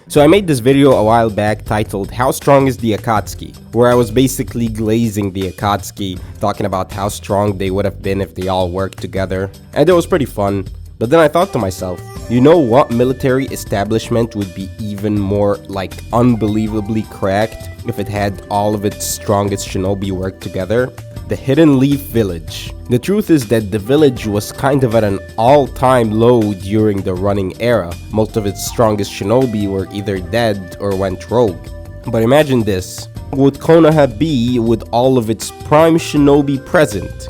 So I made this video a while back titled How Strong is the Akatsuki, where I was basically glazing the Akatsuki, talking about how strong they would have been if they all worked together, and it was pretty fun. But then I thought to myself, you know what military establishment would be even more unbelievably cracked if it had all of its strongest shinobi work together? The Hidden Leaf Village. The truth is that the village was kind of at an all-time low during the running era. Most of its strongest shinobi were either dead or went rogue. But imagine this. Would Konoha be with all of its prime shinobi present?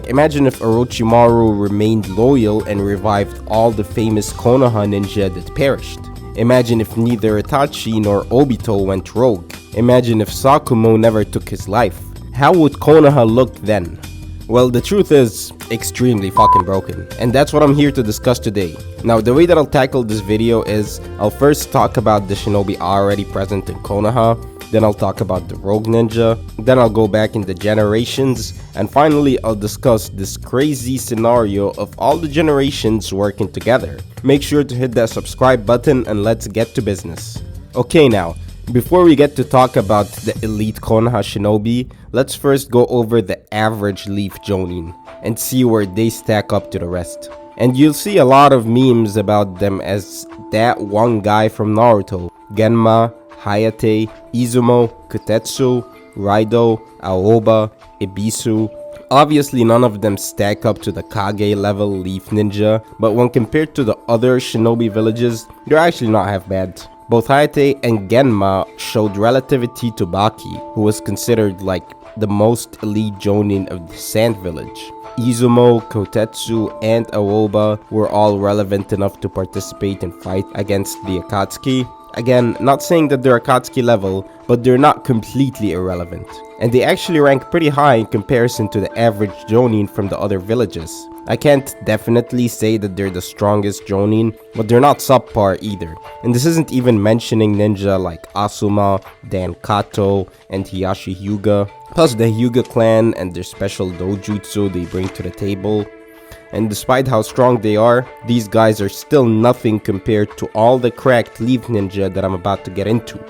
Imagine if Orochimaru remained loyal and revived all the famous Konoha ninja that perished. Imagine if neither Itachi nor Obito went rogue. Imagine if Sakumo never took his life. How would Konoha look then? Well, the truth is extremely fucking broken, and that's what I'm here to discuss today. Now, the way that I'll tackle this video is I'll first talk about the shinobi already present in Konoha, then I'll talk about the rogue ninja, then I'll go back in the generations, and finally I'll discuss this crazy scenario of all the generations working together. Make sure to hit that subscribe button and let's get to business. Okay now, before we get to talk about the elite Konoha shinobi, let's first go over the average Leaf Jonin and see where they stack up to the rest. And you'll see a lot of memes about them as that one guy from Naruto, Genma, Hayate, Izumo, Kotetsu, Raido, Aoba, Ebisu. Obviously none of them stack up to the Kage level Leaf Ninja, but when compared to the other shinobi villages, they're actually not half bad. Both Hayate and Genma showed relativity to Baki, who was considered the most elite Jonin of the Sand Village. Izumo, Kotetsu, and Aoba were all relevant enough to participate and fight against the Akatsuki. Again, not saying that they're Akatsuki level, but they're not completely irrelevant. And they actually rank pretty high in comparison to the average Jonin from the other villages. I can't definitely say that they're the strongest Jonin, but they're not subpar either. And this isn't even mentioning ninja like Asuma, Dan Kato, and Hiyashi Hyuga, plus the Hyuga clan and their special dojutsu they bring to the table. And despite how strong they are, these guys are still nothing compared to all the cracked Leaf Ninja that I'm about to get into.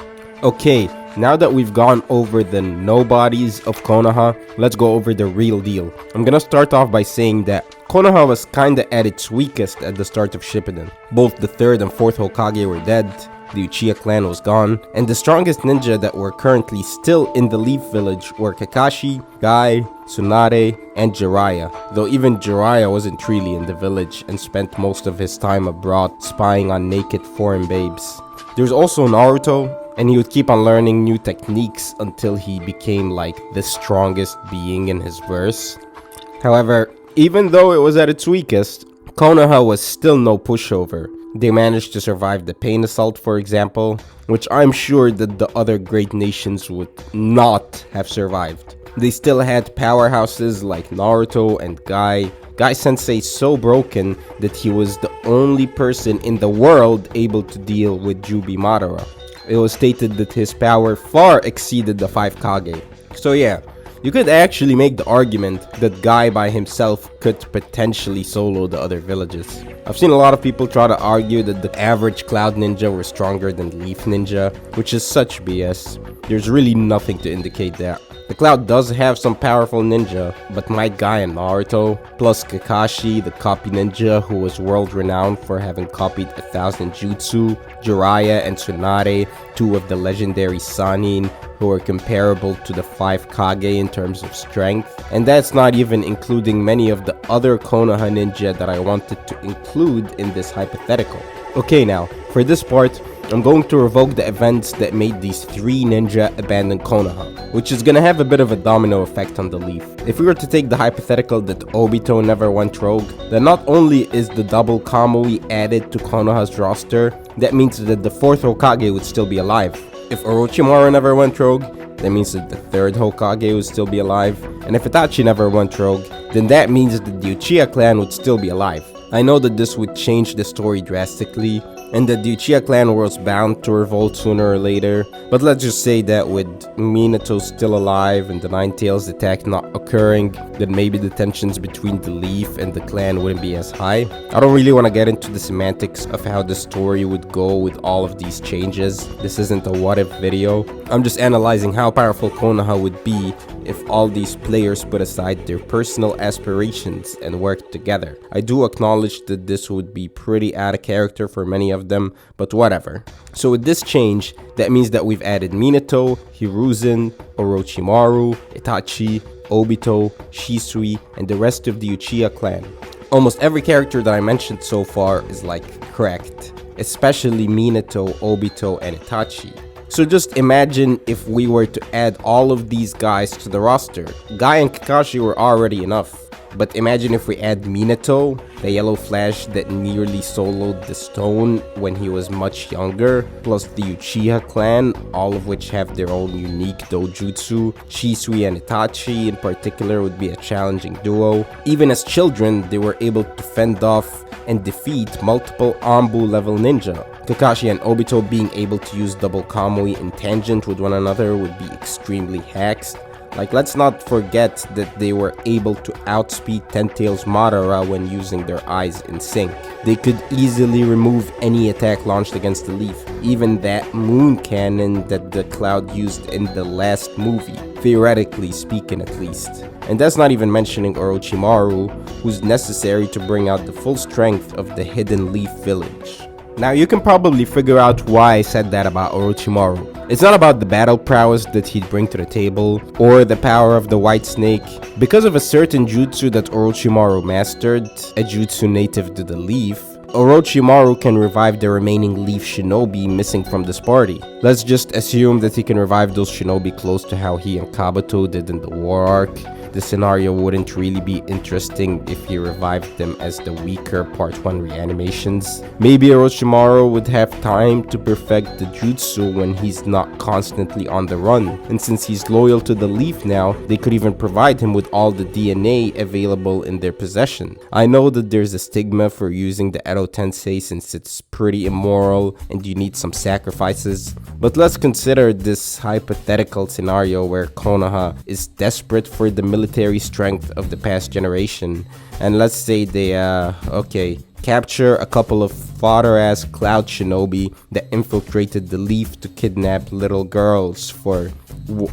Okay, now that we've gone over the nobodies of Konoha, let's go over the real deal. I'm gonna start off by saying that Konoha was kinda at its weakest at the start of Shippuden. Both the 3rd and 4th Hokage were dead, the Uchiha clan was gone, and the strongest ninja that were currently still in the Leaf Village were Kakashi, Guy, Tsunade, and Jiraiya, though even Jiraiya wasn't really in the village and spent most of his time abroad spying on naked foreign babes. There's also Naruto, and he would keep on learning new techniques until he became the strongest being in his verse. However, even though it was at its weakest, Konoha was still no pushover. They managed to survive the Pain Assault, for example, which I'm sure that the other great nations would not have survived. They still had powerhouses like Naruto and Guy. Guy Sensei so broken that he was the only person in the world able to deal with Jubi Madara. It was stated that his power far exceeded the 5 Kage. So yeah, you could actually make the argument that Guy by himself could potentially solo the other villages. I've seen a lot of people try to argue that the average Cloud Ninja were stronger than Leaf Ninja, which is such BS. There's really nothing to indicate that. The Cloud does have some powerful ninja, but Might Guy and Naruto, plus Kakashi, the copy ninja who was world renowned for having copied 1,000 jutsu, Jiraiya and Tsunade, 2 of the legendary Sannin, who are comparable to the 5 Kage in terms of strength, and that's not even including many of the other Konoha ninja that I wanted to include in this hypothetical. Okay now, for this part, I'm going to revoke the events that made these 3 ninja abandon Konoha, which is gonna have a bit of a domino effect on the Leaf. If we were to take the hypothetical that Obito never went rogue, then not only is the double Kamui added to Konoha's roster, that means that the 4th Hokage would still be alive. If Orochimaru never went rogue, that means that the 3rd Hokage would still be alive, and if Itachi never went rogue, then that means that the Uchiha clan would still be alive. I know that this would change the story drastically, and that the Uchiha clan was bound to revolt sooner or later. But let's just say that with Minato still alive and the Nine Tails attack not occurring, then maybe the tensions between the Leaf and the clan wouldn't be as high. I don't really want to get into the semantics of how the story would go with all of these changes. This isn't a what if video. I'm just analyzing how powerful Konoha would be if all these players put aside their personal aspirations and worked together. I do acknowledge that this would be pretty out of character for many of them, but whatever. So with this change, that means that we've added Minato, Hiruzen, Orochimaru, Itachi, Obito, Shisui, and the rest of the Uchiha clan. Almost every character that I mentioned so far is correct, especially Minato, Obito, and Itachi. So just imagine if we were to add all of these guys to the roster. Guy and Kakashi were already enough. But imagine if we add Minato, the yellow flash that nearly soloed the stone when he was much younger, plus the Uchiha clan, all of which have their own unique dojutsu. Shisui and Itachi in particular would be a challenging duo. Even as children, they were able to fend off and defeat multiple Anbu level ninja. Kakashi and Obito being able to use double Kamui in tangent with one another would be extremely hacks. Let's not forget that they were able to outspeed Ten Tails Madara when using their eyes in sync. They could easily remove any attack launched against the Leaf, even that moon cannon that the Cloud used in the last movie, theoretically speaking at least. And that's not even mentioning Orochimaru, who's necessary to bring out the full strength of the Hidden Leaf Village. Now you can probably figure out why I said that about Orochimaru. It's not about the battle prowess that he'd bring to the table, or the power of the White Snake. Because of a certain jutsu that Orochimaru mastered, a jutsu native to the Leaf, Orochimaru can revive the remaining Leaf shinobi missing from this party. Let's just assume that he can revive those shinobi close to how he and Kabuto did in the War Arc. The scenario wouldn't really be interesting if he revived them as the weaker Part 1 reanimations. Maybe Orochimaru would have time to perfect the jutsu when he's not constantly on the run, and since he's loyal to the Leaf now, they could even provide him with all the DNA available in their possession. I know that there's a stigma for using the Edo Tensei since it's pretty immoral and you need some sacrifices, but let's consider this hypothetical scenario where Konoha is desperate for the military strength of the past generation, and let's say they capture a couple of fodder-ass Cloud shinobi that infiltrated the Leaf to kidnap little girls for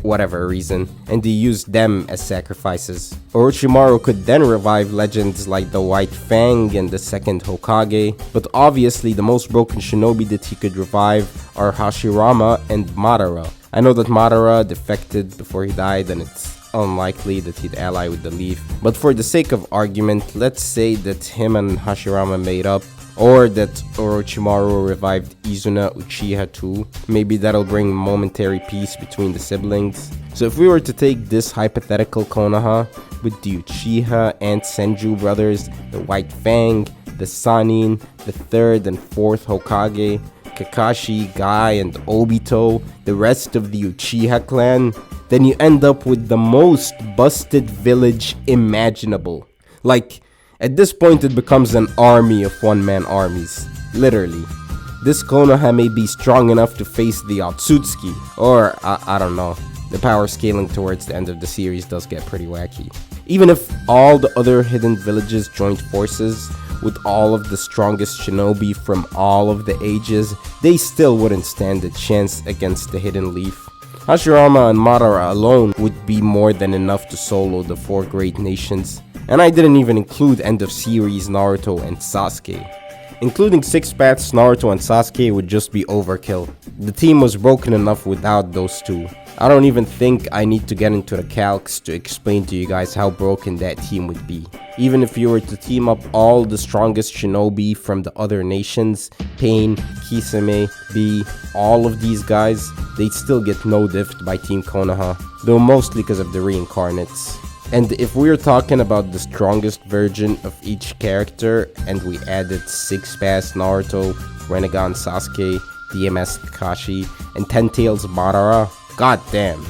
whatever reason, and they use them as sacrifices. Orochimaru could then revive legends like the White Fang and the second Hokage, but obviously the most broken shinobi that he could revive are Hashirama and Madara. I know that Madara defected before he died, and it's unlikely that he'd ally with the Leaf, but for the sake of argument, let's say that him and Hashirama made up, or that Orochimaru revived Izuna Uchiha too. Maybe that'll bring momentary peace between the siblings. So if we were to take this hypothetical Konoha with the Uchiha and Senju brothers, the White Fang, the Sannin, the third and fourth Hokage, Kakashi, Guy, and Obito, the rest of the Uchiha clan, then you end up with the most busted village imaginable. At this point it becomes an army of one-man armies, literally. This Konoha may be strong enough to face the Otsutsuki, or I don't know. The power scaling towards the end of the series does get pretty wacky. Even if all the other hidden villages joined forces, with all of the strongest shinobi from all of the ages, they still wouldn't stand a chance against the Hidden Leaf. Hashirama and Madara alone would be more than enough to solo the four great nations. And I didn't even include end of series Naruto and Sasuke. Including Six Paths Naruto and Sasuke would just be overkill. The team was broken enough without those two. I don't even think I need to get into the calcs to explain to you guys how broken that team would be. Even if you were to team up all the strongest shinobi from the other nations, Pain, Kisame, B, all of these guys, they'd still get no diffed by Team Konoha, though mostly because of the reincarnates. And if we're talking about the strongest version of each character, and we added Six Paths Naruto, Renegon Sasuke, DMS Kakashi, and Ten Tails Madara, god damn.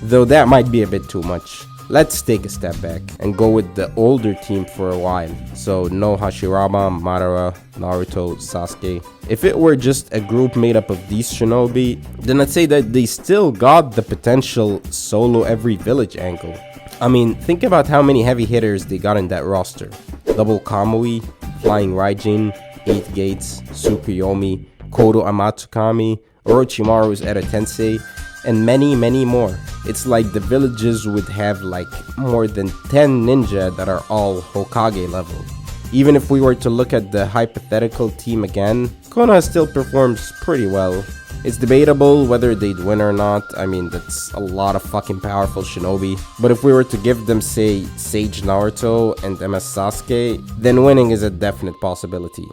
Though that might be a bit too much. Let's take a step back and go with the older team for a while. So no Hashirama, Madara, Naruto, Sasuke. If it were just a group made up of these shinobi, then I'd say that they still got the potential solo every village angle. I mean, think about how many heavy hitters they got in that roster. Double Kamui, Flying Raijin, 8 Gates, Tsukuyomi, Kodo Amatsukami, Orochimaru's Eta Tensei, and many more. It's like the villages would have like more than 10 ninja that are all Hokage level. Even if we were to look at the hypothetical team again, Konoha still performs pretty well. It's debatable whether they'd win or not. I mean, that's a lot of fucking powerful shinobi. But if we were to give them, say, Sage Naruto and MS Sasuke, then winning is a definite possibility.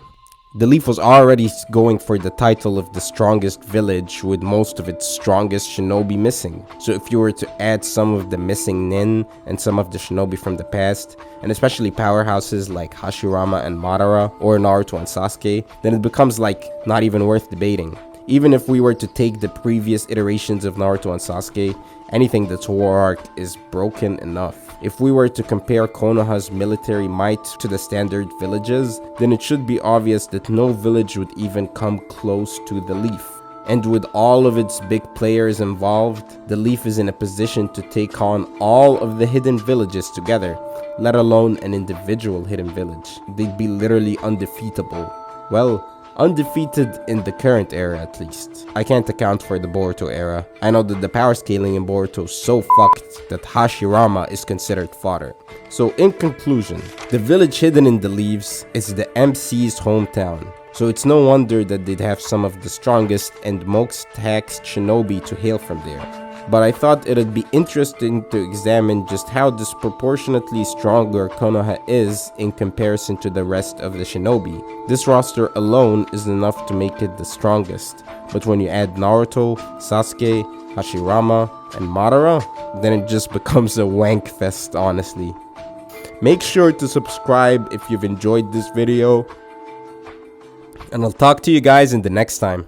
The Leaf was already going for the title of the strongest village with most of its strongest shinobi missing. So if you were to add some of the missing nin and some of the shinobi from the past, and especially powerhouses like Hashirama and Madara or Naruto and Sasuke, then it becomes like not even worth debating. Even if we were to take the previous iterations of Naruto and Sasuke, anything that's war arc is broken enough. If we were to compare Konoha's military might to the standard villages, then it should be obvious that no village would even come close to the Leaf. And with all of its big players involved, the Leaf is in a position to take on all of the hidden villages together, let alone an individual hidden village. They'd be literally undefeatable. Well, undefeated in the current era at least. I can't account for the Boruto era. I know that the power scaling in Boruto is so fucked that Hashirama is considered fodder. So in conclusion, the village hidden in the leaves is the MC's hometown. So it's no wonder that they'd have some of the strongest and most taxed shinobi to hail from there. But I thought it'd be interesting to examine just how disproportionately stronger Konoha is in comparison to the rest of the shinobi. This roster alone is enough to make it the strongest, but when you add Naruto, Sasuke, Hashirama, and Madara, then it just becomes a wank fest, honestly. Make sure to subscribe if you've enjoyed this video, and I'll talk to you guys in the next time.